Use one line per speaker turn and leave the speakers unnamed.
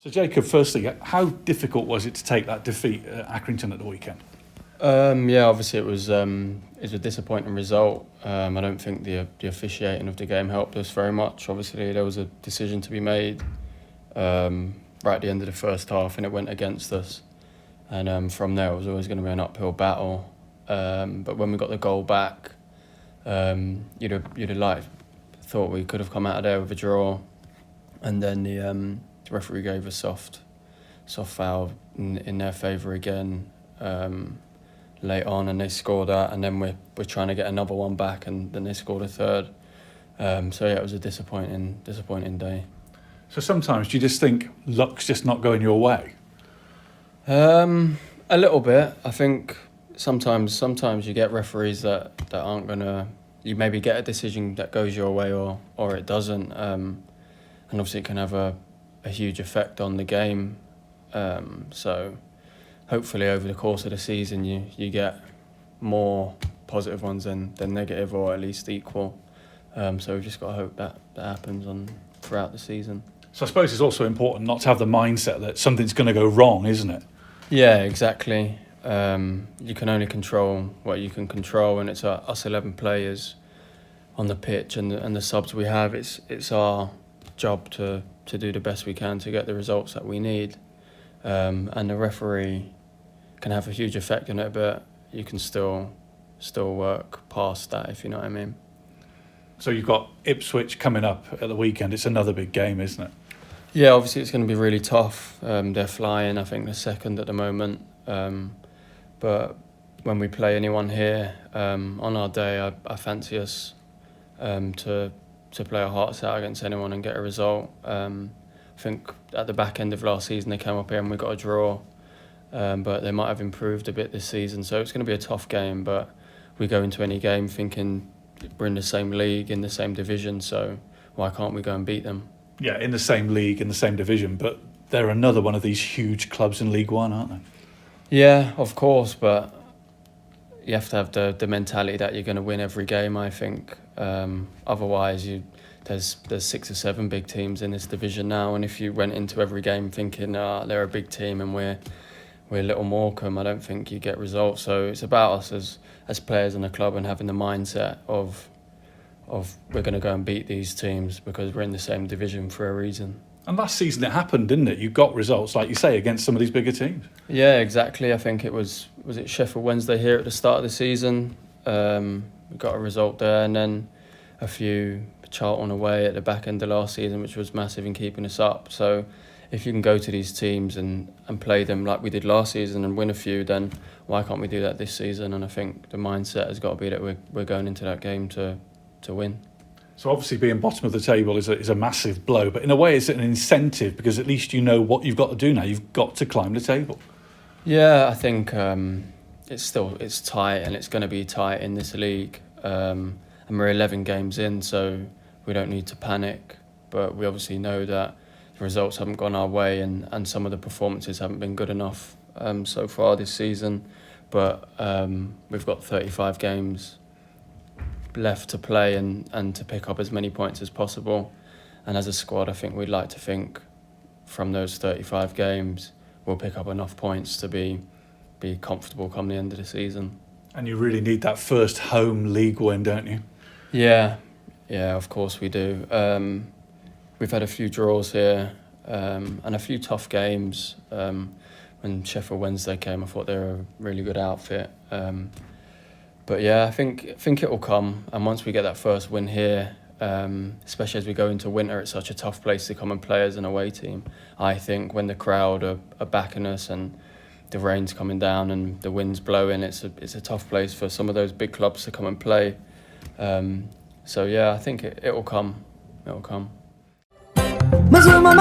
So Jacob, firstly, how difficult was it to take that defeat at Accrington at the weekend?
Yeah, obviously it was a disappointing result. I don't think the officiating of the game helped us very much. Obviously there was a decision to be made right at the end of the first half, and it went against us. And from there, it was always going to be an uphill battle. But when we got the goal back, you'd have thought we could have come out of there with a draw, and then the referee gave a soft foul in their favour again. Late on, and they scored that, and then we're trying to get another one back, and then they scored a third. So yeah, it was a disappointing day.
So sometimes do you just think luck's just not going your way?
A little bit. I think sometimes you get referees that aren't gonna. You maybe get a decision that goes your way or it doesn't, and obviously it can have a huge effect on the game. So hopefully over the course of the season you get more positive ones than negative, or at least equal. So we've just got to hope that happens throughout the season.
So I suppose it's also important not to have the mindset that something's going to go wrong, isn't it?
Yeah, exactly. You can only control what you can control, and it's us 11 players on the pitch and the subs we have. It's our job to do the best we can to get the results that we need. And the referee can have a huge effect on it, but you can still work past that, if you know what I mean.
So you've got Ipswich coming up at the weekend. It's another big game, isn't it?
Yeah, obviously it's going to be really tough. They're flying. I think they're second at the moment. But when we play anyone here on our day, I fancy us to play our hearts out against anyone and get a result. I think at the back end of last season they came up here and we got a draw, but they might have improved a bit this season. So it's going to be a tough game, but we go into any game thinking we're in the same league, in the same division, so why can't we go and beat them?
Yeah, in the same league, in the same division, but they're another one of these huge clubs in League One, aren't they?
Yeah, of course, but you have to have the mentality that you're going to win every game, I think. Otherwise, there's 6 or 7 big teams in this division now, and if you went into every game thinking they're a big team and we're little Morecambe, I don't think you get results. So it's about us as players in the club and having the mindset of we're going to go and beat these teams because we're in the same division for a reason.
And last season it happened, didn't it? You got results, like you say, against some of these bigger teams.
Yeah, exactly. I think it was it Sheffield Wednesday here at the start of the season. We got a result there, and then a few Charlton away at the back end of last season, which was massive in keeping us up. So if you can go to these teams and play them like we did last season and win a few, then why can't we do that this season? And I think the mindset has got to be that we're going into that game to win.
So obviously being bottom of the table is a massive blow, but in a way it's an incentive because at least you know what you've got to do now. You've got to climb the table.
Yeah, I think it's tight, and it's going to be tight in this league. And we're 11 games in, so we don't need to panic. But we obviously know that the results haven't gone our way, and some of the performances haven't been good enough so far this season. But we've got 35 games left to play and to pick up as many points as possible. And as a squad, I think we'd like to think from those 35 games we'll pick up enough points to be comfortable come the end of the season.
And you really need that first home league win, don't you?
Yeah, of course we do. We've had a few draws here and a few tough games. When Sheffield Wednesday came, I thought they were a really good outfit. But yeah, I think it will come. And once we get that first win here, especially as we go into winter, it's such a tough place to come and play as an away team. I think when the crowd are backing us and the rain's coming down and the wind's blowing, it's a tough place for some of those big clubs to come and play. So yeah, I think it will come. It will come.
Mazuma